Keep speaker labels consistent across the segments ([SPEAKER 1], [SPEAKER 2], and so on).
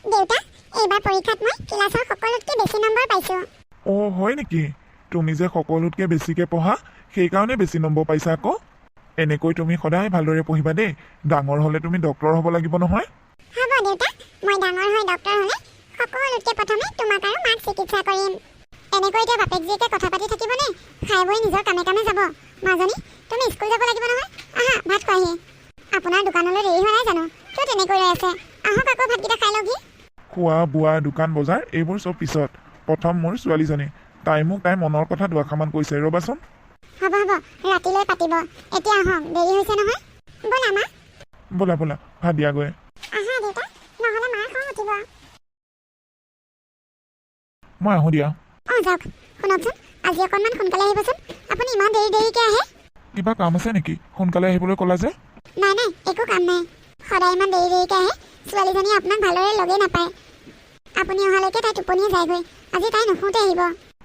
[SPEAKER 1] দেউতা, এইবাৰ পৰীক্ষাত মই ক্লাছৰ সকলোতকৈ বেছি নম্বৰ পাইছোঁ।
[SPEAKER 2] অঁ হয় নেকি? তুমি যে সকলোতকৈ বেছিকৈ পঢ়া সেইকাৰণে বেছি নম্বৰ পাইছা আকৌ। এনেকৈ তুমি সদায় ভালদৰে পঢ়িবা দেই। ডাঙৰ হ'লে তুমি ডক্তৰ হ'ব লাগিব নহয়।
[SPEAKER 1] হ'ব দেউতা, মই ডাঙৰ হৈ ডক্তৰ হ'লে সকলোতকৈ প্ৰথমে তোমাক আৰু মাক চিকিৎসা কৰিম। এনেকৈ এতিয়া বাপেক জীয়েকে কথা পাতি থাকিবনে? খাই বৈ নিজৰ কামে কামে যাব। মাজনী, তুমি স্কুল যাব লাগিব নহয়। আহা, ভাত খোৱাহি। আপোনাৰ দোকানলৈ দেৰি হোৱা নাই জানো? কিয় তেনেকৈ ৰৈ আছে? আহক আকৌ ভাতকেইটা খাই লওকহি।
[SPEAKER 2] খোৱা বোৱা দোকান বজাৰ এইবোৰ চব পিছত। প্ৰথম মোৰ ছোৱালীজনী, তাই মোক তাইৰ মনৰ কথা দুআষাৰমান কৈছে, ৰ'বাচোন।
[SPEAKER 1] হ'ব হ'ব, ৰাতিলৈ পাতিব। এতিয়া আহক, দেৰি হৈছে নহয়। ব'লা মা।
[SPEAKER 2] ব'লা ব'লা, ভাত দিয়াগৈ।
[SPEAKER 1] আহা দেউতা, নহ'লে মাৰ খং উঠিব।
[SPEAKER 2] মই আহোঁ দিয়া।
[SPEAKER 1] অঁ যাওক। শুনকচোন, আজি অকণমান সোনকালে আহিবচোন। আপুনি ইমান দেৰিকৈ আহে।
[SPEAKER 2] কিবা কাম আছে নেকি? সোনকালে আহিবলৈ ক'লা যে।
[SPEAKER 1] নাই নাই, একো কাম নাই। সদায় ইমান দেৰিকৈ আহে। ছোৱালীজনীয়ে আপোনাক ভালদৰে লগেই নাপায়। আপুনি অহালৈকে তাই টোপনিয়ে যায়গৈ। আজি তাই নুশুওঁতে আহিব।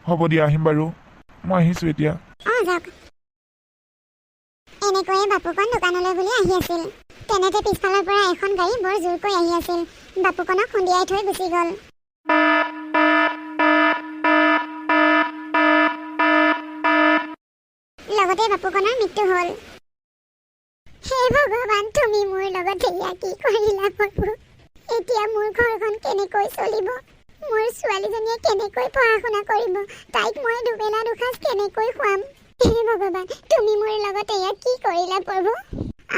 [SPEAKER 2] হ'ব দিয়া, আহিম বাৰু। মই আহিছোঁ এতিয়া।
[SPEAKER 1] অঁ যাওক। এনেকৈয়ে বাপুকণ দোকানলৈ বুলি আহি আছিল। তেনেতে পিছফালৰ পৰা এখন গাড়ী বৰ জোৰকৈ আহি আছিল। বাপুকণক খুন্দিয়াই থৈ গুচি গ'ল। লগতে বাপুকণৰ মৃত্যু হ'ল। হে ভগৱান, তুমি মোৰ লগত এয়া কি কৰিলা প্ৰভু? এতিয়া মোৰ ঘৰখন কেনেকৈ চলিব? মোৰ ছোৱালীজনীয়ে কেনেকৈ পঢ়া শুনা কৰিব? তাইক মই দুবেলা দুসাঁজ কেনেকৈ খুৱাম? হে ভগৱান, তুমি মোৰ লগত এয়া কি কৰিলা প্ৰভু?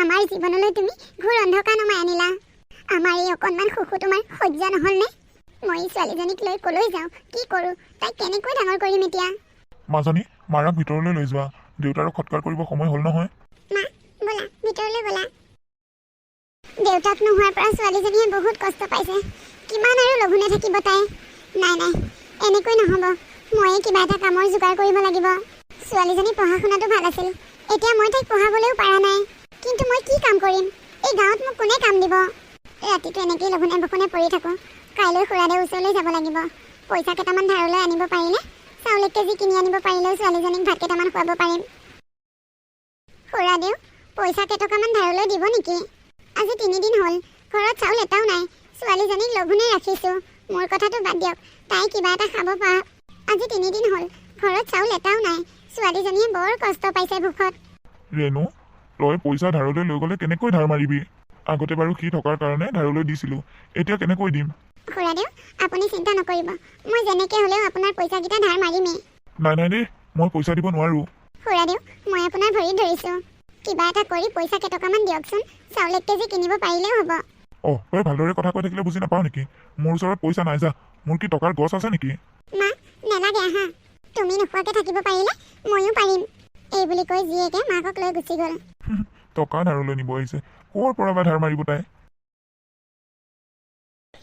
[SPEAKER 1] আমাৰ জীৱনলৈ তুমি ঘোৰ অন্ধকাৰ নমাই আনিলা। আমাৰ এই অকণমান শিশু তোমাৰ সহ্য নহ'লনে? মই ছোৱালীজনীক লৈ কলৈ যাওঁ, কি কৰোঁ? তাইক কেনেকৈ ডাঙৰ কৰিম এতিয়া?
[SPEAKER 2] মাজনী, মাৰাক ভিতৰলৈ লৈ যোৱা। দেউতাৰক সৎকাৰ কৰিব সময় হ'ল নহয়।
[SPEAKER 1] মা, ব'লা ভিতৰলৈ ব'লা। দেউতাক নোহোৱাৰ পৰা ছোৱালীজনীয়ে বহুত কষ্ট পাইছে। কিমান আৰু লঘোণে থাকিব তাই? নাই নাই, এনেকৈ নহ'ব। ময়ে কিবা এটা কামৰ যোগাৰ কৰিব লাগিব। ছোৱালীজনী পঢ়া শুনাটো ভাল আছিল। এতিয়া মই তাইক পঢ়াবলৈও পৰা নাই। কিন্তু মই কি কাম কৰিম? এই গাঁৱত মোক কোনে কাম দিব? ৰাতিটো এনেকেই লঘোণে বঘোণে পৰি থাকোঁ। কাইলৈ খুৰাদেউৰ ওচৰলৈ যাব লাগিব। পইচা কেইটামান ধাৰলৈ আনিব পাৰিলে, চাউল 1 কেজি কিনি আনিব পাৰিলেও ছোৱালীজনীক ভাত কেইটামান খুৱাব পাৰিম। খুৰাদেউ, পইচা কেইটকামান ধাৰলৈ দিব নেকি? আজি 3 দিন হ'ল, ঘৰত চাউল এটাও নাই। ছোৱালীজনীক লঘোণে ৰাখিছোঁ। মোৰ কথাটো বাদ দিয়ক, তাই কিবা এটা খাব পাৰা। আজি 3 দিন হ'ল, ঘৰত চাউল এটাও নাই। ছোৱালীজনীয়ে বৰ কষ্ট পাইছে ভোকত।
[SPEAKER 2] ৰেণু, তই পইচা ধাৰলৈ লৈ গ'লে কেনেকৈ ধাৰ মাৰিবি? আগতে বাৰু সি থকাৰ কাৰণে ধাৰলৈ দিছিলোঁ, এতিয়া কেনেকৈ দিম?
[SPEAKER 1] খুৰাদেউ, আপুনি চিন্তা নকৰিব। মই যেনেকৈ হ'লেও আপোনাৰ পইচাকেইটা ধাৰ মাৰিমেই।
[SPEAKER 2] নাই নাই দেই, মই পইচা দিব নোৱাৰোঁ।
[SPEAKER 1] খুৰাদেউ, মই আপোনাৰ ভৰিত ধৰিছোঁ। কিবা এটা কৰি পইচা কেইটকামান দিয়কচোন। চাউল 1 কেজি কিনিব পাৰিলেও হ'ব।
[SPEAKER 2] অঁ, তই ভালদৰে কথা কৈ থাকিলে বুজি নাপাওঁ নেকি? মোৰ ওচৰত পইচা নাই যা। মোৰ কি টকাৰ গছ আছে নেকি?
[SPEAKER 1] মা, নেলাগে আহা। তুমি নোখোৱাকৈ থাকিব পাৰিলে ময়ো পাৰিম। এই বুলি কৈ জীয়েকে মাকক লৈ গুচি গ'ল।
[SPEAKER 2] টকা ধাৰলৈ নিব আহিছে, ক'ৰ পৰা বা ধাৰ মাৰিব তাই?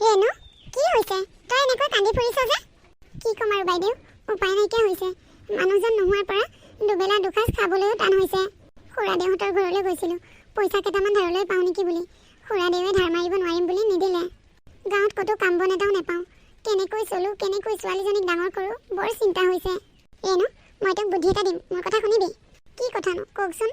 [SPEAKER 1] ৰেণু, কি হৈছে? তই এনেকৈ কান্দি ফুৰিছ যে? কি ক'ম আৰু বাইদেউ, উপায় নাইকিয়া হৈছে। মানুহজন নোহোৱাৰ পৰা দুবেলা দুসাঁজ খাবলৈও টান হৈছে। খুৰাদেউহঁতৰ ঘৰলৈ গৈছিলোঁ, পইচা কেইটামান ধাৰলৈ পাওঁ নেকি বুলি। খুৰাদেউৱে ধাৰ মাৰিব নোৱাৰিম বুলি নিদিলে। গাঁৱত ক'তো কাম বন এটাও নাপাওঁ। কেনেকৈ চলোঁ, কেনেকৈ ছোৱালীজনীক ডাঙৰ কৰোঁ, বৰ চিন্তা হৈছে। ৰেণু, মই তোক বুদ্ধি এটা দিম, মোৰ কথা শুনিবি? কি কথানো কওকচোন?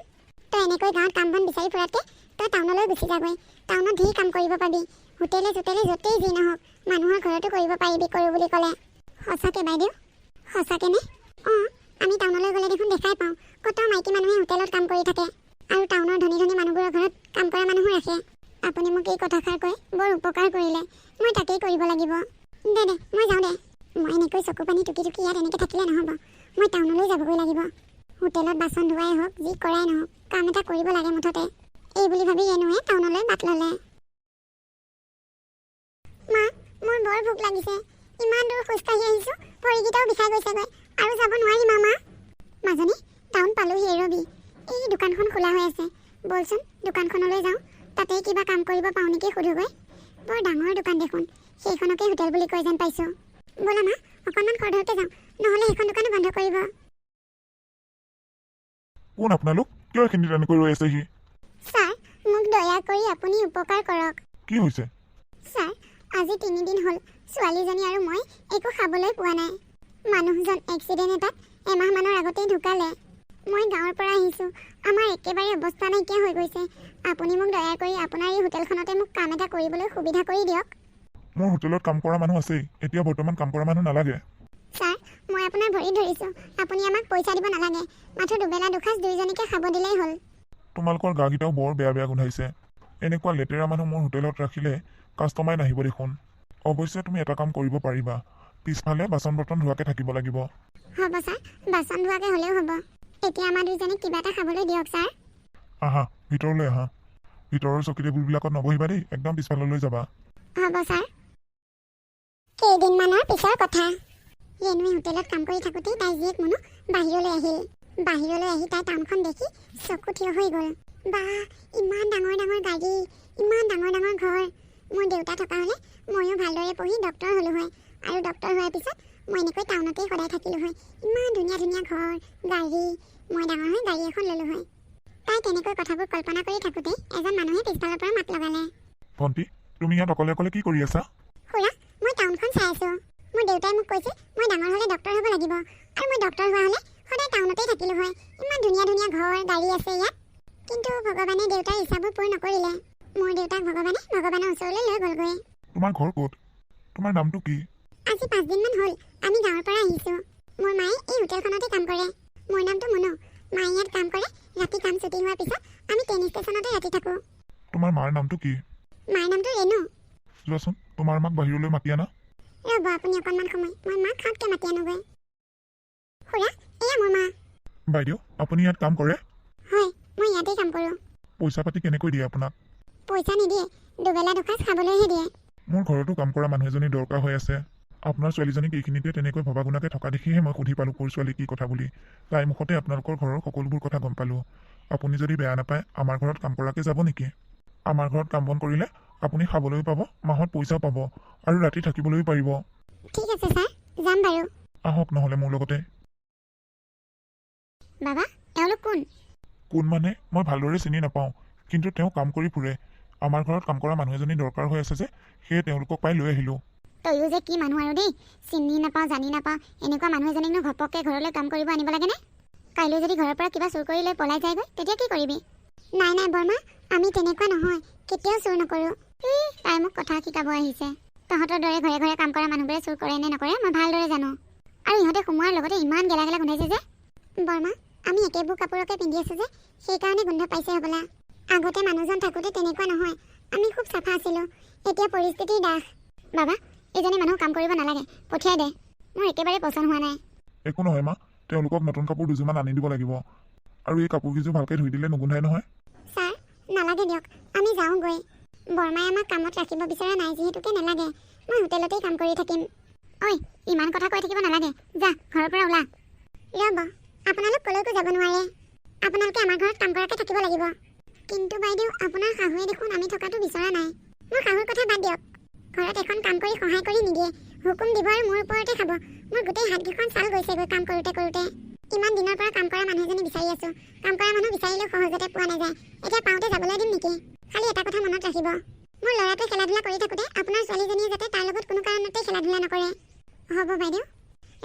[SPEAKER 1] তই এনেকৈ গাঁৱত কাম বন বিচাৰি ফুৰাতকৈ তই টাউনলৈ গুচি যাগৈ। টাউনত ধেৰ কাম কৰিব পাবি। হোটেলে চোটেলে য'তেই যি নহওক, মানুহৰ ঘৰতো কৰিব পাৰিবি কৰোঁ বুলি ক'লে। সঁচাকৈ বাইদেউ? সঁচাকেনে? অঁ, আমি টাউনলৈ গ'লে দেখোন দেখাই পাওঁ কত মাইকী মানুহে হোটেলত কাম কৰি থাকে। আৰু টাউনৰ ধনী ধনী মানুহবোৰৰ ঘৰত কাম কৰা মানুহো ৰাখে। আপুনি মোক এই কথাষাৰ কৈ বৰ উপকাৰ কৰিলে। মই তাকেই কৰিব লাগিব। দে মই যাওঁ দে। মই এনেকৈ চকু পানী টুকি টুকি ইয়াত এনেকৈ থাকিলে নহ'ব। মই টাউনলৈ যাবগৈ লাগিব। হোটেলত বাচন ধোৱাই হওক, যি কৰাই নহওক, কাম এটা কৰিব লাগে মুঠতে। এই বুলি ভাবি ৰেণুৱে টাউনলৈ বাট ল'লে। মা, মোৰ বৰ ভোক লাগিছে। ইমান দূৰ খোজকাঢ়ি আহিছোঁ, ভৰিকেইটাও বিষাই গৈছেগৈ। আৰু যাব নোৱাৰিম মা। মাজনী, টাউন পালোহি ৰবি। এই দোকানখন খোলা হৈ আছে। বলচোন দোকানখনলৈ যাওঁ। তাতেই কিবা কাম কৰিব পাওঁ নেকি সোধোগৈ। বৰ ডাঙৰ দোকান দেখোন। সেইখনকে হোটেল বুলি কৈ যেন পাইছোঁ। ব'লা মা, অকণমান খৰধৰকৈ যাওঁ, নহ'লে সেইখন দোকানো বন্ধ কৰিব।
[SPEAKER 2] কোন আপোনালোক? কিয় এইখিনি তেনেকৈ ৰৈ আছেহি?
[SPEAKER 1] ছাৰ, মোক দয়া কৰি আপুনি উপকাৰ কৰক।
[SPEAKER 2] কি হৈছে?
[SPEAKER 1] ছাৰ, আজি 3 দিন হ'ল ছোৱালীজনী আৰু মই একো খাবলৈ পোৱা নাই। মানুহজন এক্সিডেণ্ট এটাত এমাহমানৰ আগতেই ঢুকালে। মই গাঁৱৰ পৰা আহিছোঁ। আমাৰ একেবাৰে অৱস্থা নাইকিয়া হৈ গৈছে। আপুনি মোক দয়া কৰি আপোনাৰ এই হোটেলখনতে মোক কাম এটা কৰিবলৈ সুবিধা কৰি দিয়ক।
[SPEAKER 2] মোৰ হোটেলত কাম কৰা মানুহ আছেই, এতিয়া বৰ্তমান কাম কৰা মানুহ নালাগে।
[SPEAKER 1] ছাৰ মই আপোনাৰ ভৰি ধৰিছোঁ, আপুনি আমাক পইচা দিব নালাগে, মাথো দুবেলা দুসাঁজ দুইজনীকে খাব দিলেই হ'ল।
[SPEAKER 2] তোমালোকৰ গাকেইটাও বৰ বেয়া বেয়া গোন্ধাইছে। এনেকুৱা লেতেৰা মানুহ মোৰ হোটেলত ৰাখিলে কাষ্টমাৰ নাহিব দেখোন। অৱশ্যে তুমি এটা কাম কৰিব পাৰিবা, পিছফালে বাচন বৰ্তন ধোৱাকৈ থাকিব লাগিব।
[SPEAKER 1] হ'ব ছাৰ, বাচন ধোৱাকৈ হ'লেও হ'ব। এতিয়া আমাৰ দুইজনীক কিবা এটা খাবলৈ দিয়ক ছাৰ।
[SPEAKER 2] আহা ভিতৰলৈ আহা। ভিতৰৰ চকী টেবুলবিলাকত নবহিবা দেই, একদম পিছফাললৈ যাবা।
[SPEAKER 1] হ'ব ছাৰ। কেইদিনমানৰ পিছৰ কথা। ৰেণুৱে হোটেলত কাম কৰি থাকোঁতেই তাই জীয়েক মুনু বাহিৰলৈ আহিল। বাহিৰলৈ আহি তাই টাউনখন দেখি চকু থিয় হৈ গ'ল। বা ইমান ডাঙৰ ডাঙৰ গাড়ী, ইমান ডাঙৰ ডাঙৰ ঘৰ। মোৰ দেউতা থকা হ'লে ময়ো ভালদৰে পঢ়ি ডক্তৰ হ'লোঁ হয়, আৰু ডক্তৰ হোৱাৰ পিছত মই এনেকৈ টাউনতেই সদায় থাকিলোঁ হয়। ইমান ধুনীয়া ধুনীয়া ঘৰ, গাড়ী। মই ডাঙৰ হৈ গাড়ী এখন ল'লোঁ হয়। তাই তেনেকৈ কথাবোৰ কল্পনা কৰি থাকোঁতেই এজন মানুহে পিছফালৰ পৰা মাত লগালে।
[SPEAKER 2] ভণ্টি, তুমি ইয়াত অকলে অকলে কি কৰি আছা?
[SPEAKER 1] খুৰা, মই টাউনখন চাই আছোঁ। মোৰ দেউতাই মোক কৈছে মই ডাঙৰ হ'লে ডক্তৰ হ'ব লাগিব, আৰু মই ডক্তৰ হোৱা হ'লে সদায় টাউনতেই থাকিলোঁ হয়। ইমান ধুনীয়া ধুনীয়া ঘৰ, গাড়ী আছে ইয়াত। কিন্তু ভগৱানে দেউতাৰ ইচ্ছাবোৰ পূৰ নকৰিলে। মোৰ দেউতাক ভগৱানৰ ওচৰলৈ লৈ গ'লগৈ।
[SPEAKER 2] তোমাৰ ঘৰ ক'ত? তোমাৰ নামটো কি?
[SPEAKER 1] আজি 5 দিনমান হ'ল আমি গাঁৱৰ পৰা আহিছোঁ। মোৰ মায়ে এই হোটেলখনতে কাম কৰে। মোৰ নামটো মুনু। মায়ে ইয়াত কাম কৰে। ৰাতি কাম ছুটি হোৱাৰ পিছত আমি ট্ৰেইন ষ্টেচনতে ৰাতি থাকোঁ।
[SPEAKER 2] তোমাৰ মাৰ নামটো কি?
[SPEAKER 1] মাৰ নামটো ৰেণু।
[SPEAKER 2] যোৱাচোন, তোমাৰ মাক বাহিৰলৈ মাতি আনা।
[SPEAKER 1] ৰ'ব আপুনি অকণমান সময়, মই মাক খাওঁতকৈ মাতি আনোগৈ। খুৰা, এয়া মোৰ মা।
[SPEAKER 2] বাইদেউ, আপুনি ইয়াত কাম কৰে?
[SPEAKER 1] হয়, মই ইয়াতেই কাম কৰোঁ।
[SPEAKER 2] পইচা পাতি কেনেকৈ দিয়ে আপোনাক?
[SPEAKER 1] পইচা নিদিয়ে, দুবেলা দুসাঁজ খাবলৈহে দিয়ে।
[SPEAKER 2] মোৰ ঘৰতো কাম কৰা মানুহ এজনী দৰকাৰ হৈ আছে। আপোনাৰ ছোৱালীজনীক এইখিনিতে তেনেকৈ ভবা গুণাকৈ থকা দেখিহে মই সুধি পালোঁ কোৰ ছোৱালী কি কথা বুলি। তাই মুখতে আপোনালোকৰ ঘৰৰ সকলোবোৰ কথা গম পালোঁ। আপুনি যদি বেয়া নাপায় আমাৰ ঘৰত কাম কৰাকৈ যাব নেকি? আমাৰ ঘৰত কাম বন কৰিলে আপুনি খাবলৈও পাব, মাহত পইচাও পাব, আৰু ৰাতি থাকিবলৈও পাৰিব।
[SPEAKER 1] ঠিক আছে ছাৰ, যাম বাৰু।
[SPEAKER 2] আহক নহ'লে মোৰ লগতে।
[SPEAKER 1] বাবা, এওঁলোক কোন?
[SPEAKER 2] কোন মানে মই ভালদৰে চিনি নাপাওঁ, কিন্তু তেওঁ কাম কৰি ফুৰে। আমাৰ ঘৰত কাম কৰা মানুহ এজনী দৰকাৰ হৈ আছে যে, সেয়ে তেওঁলোকক পাই লৈ আহিলোঁ।
[SPEAKER 1] তয়ো যে কি মানুহ আৰু দেই, চিনি নাপাওঁ জানি নাপাওঁ, এনেকুৱা মানুহ এজনীকনো ঘপককৈ ঘৰলৈ কাম কৰিব আনিব লাগেনে? কাইলৈ যদি ঘৰৰ পৰা কিবা চুৰ কৰি লৈ পলাই যায়গৈ, তেতিয়া কি কৰিবি? নাই নাই বৰমা, আমি তেনেকুৱা নহয়, কেতিয়াও চুৰ নকৰোঁ। তাই মোক কথা শিকাব আহিছে। তহঁতৰ দৰে ঘৰে ঘৰে কাম কৰা মানুহবোৰে চুৰ কৰে নে নকৰে মই ভালদৰে জানো। আৰু ইহঁতে সোমোৱাৰ লগতে ইমান গেলা গেলা গোন্ধাইছে যে। বৰমা, আমি একেবোৰ কাপোৰকে পিন্ধি আছোঁ যে, সেইকাৰণে গোন্ধ পাইছে হ'বলা। আগতে মানুহজন থাকোঁতে তেনেকুৱা নহয়, আমি খুব চাফা আছিলোঁ। এতিয়া পৰিস্থিতিৰ দাস। বাবা, এইজনী মানুহ কাম কৰিব নালাগে, পঠিয়াই দে। মোৰ একেবাৰে পচন্দ হোৱা নাই।
[SPEAKER 2] একো নহয় মা, তেওঁলোকক নতুন কাপোৰ দুযোৰমান আনি দিব লাগিব, আৰু এই কাপোৰকেইযোৰ ভালকৈ ধুই দিলে নুগোন্ধাই নহয়।
[SPEAKER 1] ছাৰ, নালাগে দিয়ক, আমি যাওঁগৈ। বৰমাই আমাক কামত ৰাখিব বিচৰা নাই যিহেতুকে নালাগে, মই হোটেলতেই কাম কৰি থাকিম। ঐ, ইমান কথা কৈ থাকিব নালাগে, যা ঘৰৰ পৰা ওলা। ৰ'ব, আপোনালোক ক'লৈকো যাব নোৱাৰে। আপোনালোকে আমাৰ ঘৰত কাম কৰাকৈ থাকিব লাগিব। কিন্তু বাইদেউ, আপোনাৰ শাহুৱে দেখোন আমি থকাটো বিচৰা নাই। মোৰ শাহুৰ কথা বাদ দিয়ক। ঘৰত এখন কাম কৰি সহায় কৰি নিদিয়ে, হুকুম দিব আৰু মোৰ ওপৰতে খাব। মোৰ গোটেই হাতকেইখন ছাল গৈছেগৈ কাম কৰোঁতে কৰোঁতে। ইমান দিনৰ পৰা কাম কৰা মানুহ এজনী বিচাৰি আছোঁ। কাম কৰা মানুহ বিচাৰিলেও সহজতে পোৱা নাযায়। এতিয়া পাওঁতে যাবলৈ দিম নেকি? খালি এটা কথা মনত ৰাখিব, মোৰ ল'ৰাটোৱে খেলা ধূলা কৰি থাকোঁতে আপোনাৰ ছোৱালীজনীয়ে যাতে তাৰ লগত কোনো কাৰণতে খেলা ধূলা নকৰে। হ'ব বাইদেউ।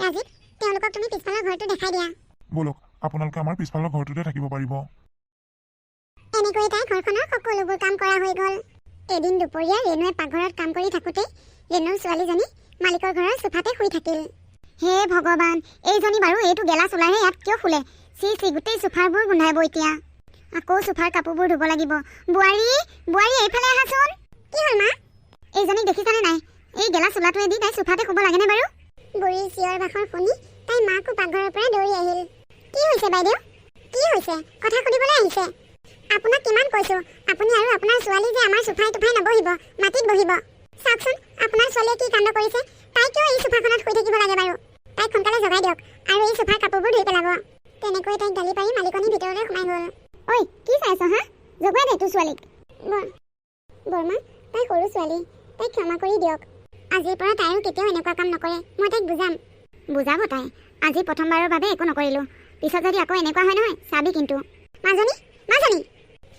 [SPEAKER 1] ৰাজীৱ, তেওঁলোকক তুমি পিছফালৰ ঘৰটো দেখাই দিয়া।
[SPEAKER 2] ব'লক, আপোনালোকে আমাৰ পিছফালৰ ঘৰটোতে থাকিব পাৰিব।
[SPEAKER 1] এনেকৈ তাই ঘৰখনৰ সকলোবোৰ কাম কৰা হৈ গ'ল। এদিন দুপৰীয়া ৰেণুৱে পাকঘৰত কাম কৰি থাকোঁতেই ৰেণুৰ ছোৱালীজনী মালিকৰ ঘৰৰ চোফাতে শুই থাকিল। হে ভগৱান, এইজনী বাৰু এইটো গেলা চোলাহে ইয়াত কিয় শুলে? চি গোটেই চোফাৰবোৰ গোন্ধাব এতিয়া। আকৌ চোফাৰ কাপোৰবোৰ ধুব লাগিব। বোৱাৰী, বোৱাৰী এইফালে আহাচোন। কি হ'ল মা? এইজনীক দেখিছানে নাই? এই গেলা চোলাটোৱেদি তাই চোফাতে শুব লাগেনে বাৰু? বুঢ়ীৰ চিঞৰ বাখৰ শুনি তাই মাকো পাকঘৰৰ পৰা দৌৰি আহিল। কি হৈছে বাইদেউ? কি হৈছে? কথা সুধিবলৈ আহিছে। আপোনাক কিমান কৈছোঁ, আপুনি আৰু আপোনাৰ ছোৱালী যে আমাৰ চোফাই টোফাই নবহিব, মাটিত বহিব। চাওকচোন আপোনাৰ ছোৱালীয়ে কি কাণ্ড কৰিছে। তাই কিয় এই চোফাখনত শুই থাকিব লাগে বাৰু? তাইক সোনকালে জগাই দিয়ক আৰু এই চোফাৰ কাপোৰবোৰ ধুই পেলাব। তেনেকৈ তাইক গালি পাৰি মালিকনী ভিতৰলৈ সোমাই গ'ল। ঐ, কি চাইছ হা? জগাই দে তোৰ ছোৱালীক। বৰমা, তাই সৰু ছোৱালী, তাইক ক্ষমা কৰি দিয়ক। আজিৰ পৰা তাইও কেতিয়াও এনেকুৱা কাম নকৰে, মই তাইক বুজাম। বুজাব তাই? আজি প্ৰথমবাৰৰ বাবে একো নকৰিলোঁ, পিছত যদি আকৌ এনেকুৱা হয় নহয় চাবি কিন্তু। মাজনী, মাজনী,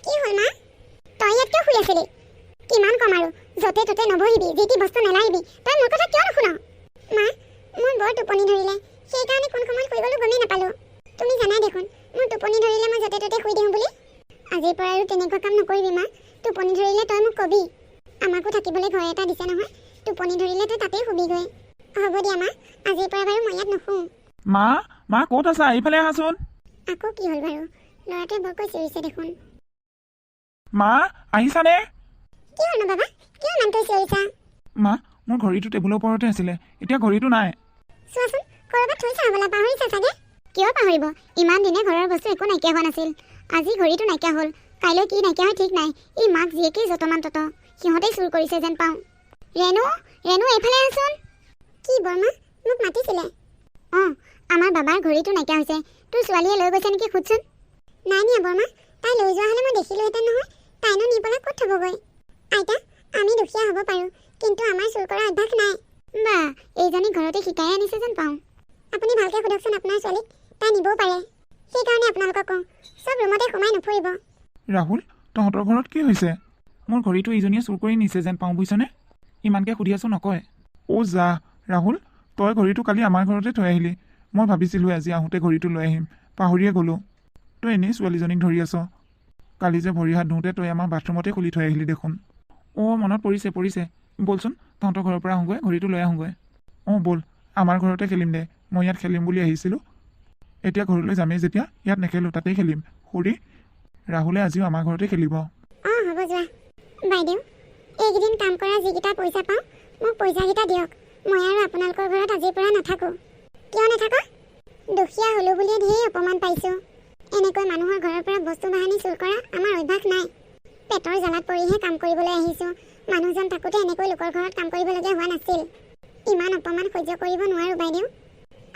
[SPEAKER 1] কি হ'ল মা? তই ইয়াত কিয় শুই আছিলি? কিমান কম আৰু, য'তে ত'তে নবহিবি, যি টি বস্তু নেলাৰিবি। তই মোৰ কথা কিয় নুশুন? মা, মোৰ বৰ টোপনি ধৰিলে, সেইকাৰণে কোন সময়ত শুই গ'লো গমেই নাপালোঁ। তুমি জানাই দেখোন মোৰ টোপনি ধৰিলে মই য'তে ত'তে শুই দিওঁ বুলি। আজিৰ পৰা আৰু তেনেকুৱা কাম নকৰিবি মা। টোপনি ধৰিলে তই মোক কবি। আমাকো থাকিবলৈ ঘৰ এটা দিছে নহয়, টোপনি ধৰিলেতো তাতেই শুবিগৈ হ'ব দিয়া মা আজিৰ পৰা বাৰু মই ইয়াত নুশুওঁ
[SPEAKER 3] মা মা ক'ত আছা এইফালে আহাচোন
[SPEAKER 1] আকৌ কি হ'ল বাৰু ল'ৰাটোৱে বৰকৈ চিঞৰিছে দেখোন
[SPEAKER 3] মা আহিছানে
[SPEAKER 1] কি হ'লনো বাবা কিয় ইমানকৈ চিঞৰিছা
[SPEAKER 3] মা মোৰ ঘড়ীটো টেবুলৰ ওপৰতে আছিলে এতিয়া ঘড়ীটো নাই
[SPEAKER 1] চোৱাচোন ক'ৰবাত থৈছা হ'বলা পাহৰিছা চাগে কিয় পাহৰিব ইমান দিনে ঘৰৰ বস্তু একো নাইকিয়া হোৱা নাছিল আজি ঘড়ীটো নাইকিয়া হ'ল কাইলৈ কি নাইকিয়া হয় ঠিক নাই এই মাক জীয়েকেই যতমান তত সিহঁতেই চুৰ কৰিছে যেন পাওঁ ৰেণু ৰেণু এইফালে আহচোন কি বৰমা মোক মাতিছিলে অঁ আমাৰ বাবাৰ ঘড়ীটো নাইকিয়া হৈছে তোৰ ছোৱালীয়ে লৈ গৈছে নেকি সুধচোন নাই নিয়া বৰমা তাই লৈ যোৱা হ'লে মই দেখিলোহেঁতেন নহয় তাইনো নি পেলাই ক'ত থ'বগৈ আইতা আমি দুখীয়া হ'ব পাৰোঁ কিন্তু আমাৰ চুৰ কৰা অভ্যাস নাই বা এইজনী ঘৰতে শিকাই আনিছে যেন পাওঁ আপুনি ভালকৈ সোধকচোন আপোনাৰ ছোৱালীক তাই নিবও পাৰে সেইকাৰণে আপোনালোকক কওঁ চব ৰুমতে সোমাই নুফুৰিব
[SPEAKER 3] ৰাহুল তহঁতৰ ঘৰত কি হৈছে মোৰ ঘড়ীটো ইজনীয়ে চুৰ কৰি নিছে যেন পাওঁ বুজিছনে ইমানকৈ সুধি আছোঁ নকয় অ' যা ৰাহুল তই ঘড়ীটো কালি আমাৰ ঘৰতে থৈ আহিলি মই ভাবিছিলোঁ আজি আহোঁতে ঘড়ীটো লৈ আহিম পাহৰিয়ে গ'লোঁ তই এনেই ছোৱালীজনীক ধৰি আছ কালি যে ভৰি হাত ধুওঁতে তই আমাৰ বাথৰুমতে খুলি থৈ আহিলি দেখোন অ' মনত পৰিছে ব'লচোন তহঁতৰ ঘৰৰ পৰা আহোঁগৈ ঘড়ীটো লৈ আহোঁগৈ অঁ ব'ল আমাৰ ঘৰতে খেলিম দে মই ইয়াত খেলিম বুলি আহিছিলোঁ এতিয়া ঘৰলৈ যামেই যেতিয়া ইয়াত নেখেলোঁ তাতেই খেলিম খুৰী ৰাহুলে আজিও আমাৰ ঘৰতে খেলিব
[SPEAKER 1] অঁ হ'ব যোৱা বাইদেউ এইকেইদিন কাম কৰা যিকেইটা পইচা পাওঁ মোক পইচাকেইটা দিয়ক মই আৰু আপোনালোকৰ ঘৰত আজিৰ পৰা নাথাকোঁ কিয় নাথাকা দুখীয়া হ'লোঁ বুলিয়ে ঢেৰ অপমান পাইছোঁ এনেকৈ মানুহৰ ঘৰৰ পৰা বস্তু বাহানি চুৰ কৰা আমাৰ অভ্যাস নাই পেটৰ জ্বালাত পৰিহে কাম কৰিবলৈ আহিছোঁ মানুহজন থাকোঁতে এনেকৈ লোকৰ ঘৰত কাম কৰিবলগীয়া হোৱা নাছিল ইমান অপমান সহ্য কৰিব নোৱাৰোঁ বাইদেউ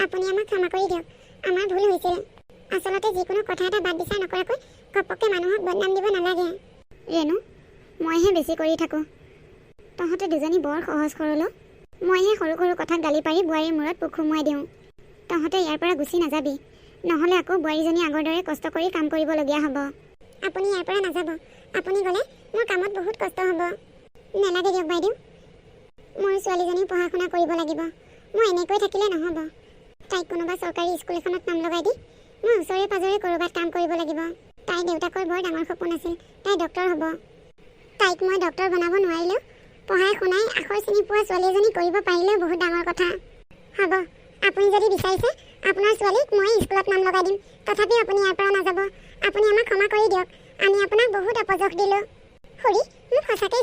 [SPEAKER 1] আপুনি আমাক ক্ষমা কৰি দিয়ক আমাৰ ভুল হৈছিল আচলতে যিকোনো কথা এটা বাদ বিচাৰ নকৰাকৈ ঘপককৈ মানুহক বদনাম দিব নালাগে ৰেণু মইহে বেছি কৰি থাকোঁ তহঁতে দুজনী বৰ সহজ সৰল মইহে সৰু সৰু কথাত গালি পাৰি বোৱাৰীৰ মূৰত পোক সুমুৱাই দিওঁ তহঁতে ইয়াৰ পৰা গুচি নাযাবি নহ'লে আকৌ বোৱাৰীজনী আগৰ দৰে কষ্ট কৰি কাম কৰিবলগীয়া হ'ব আপুনি ইয়াৰ পৰা নাযাব আপুনি গ'লে মোৰ কামত বহুত কষ্ট হ'ব নালাগে দিয়ক বাইদেউ মোৰ ছোৱালীজনী পঢ়া শুনা কৰিব লাগিব মই এনেকৈ থাকিলে নহ'ব তাইক কোনোবা চৰকাৰী স্কুল এখনত নাম লগাই দি মই ওচৰে পাজৰে ক'ৰবাত কাম কৰিব লাগিব তাইৰ দেউতাকৰ বৰ ডাঙৰ সপোন আছিল তাই ডক্টৰ হ'ব তাইক মই ডক্টৰ বনাব নোৱাৰিলেও পঢ়াই শুনাই আখৰ চিনি পোৱা ছোৱালী এজনী কৰিব পাৰিলেও বহুত ডাঙৰ কথা হ'ব আপুনি যদি বিচাৰিছে আপোনাৰ ছোৱালীক মই স্কুলত নাম লগাই দিম তথাপিও আপুনি ইয়াৰ পৰা নাযাব আপুনি আমাক ক্ষমা কৰি দিয়ক আমি আপোনাক বহুত অপযশ দিলোঁ খুৰী মোক সঁচাকৈ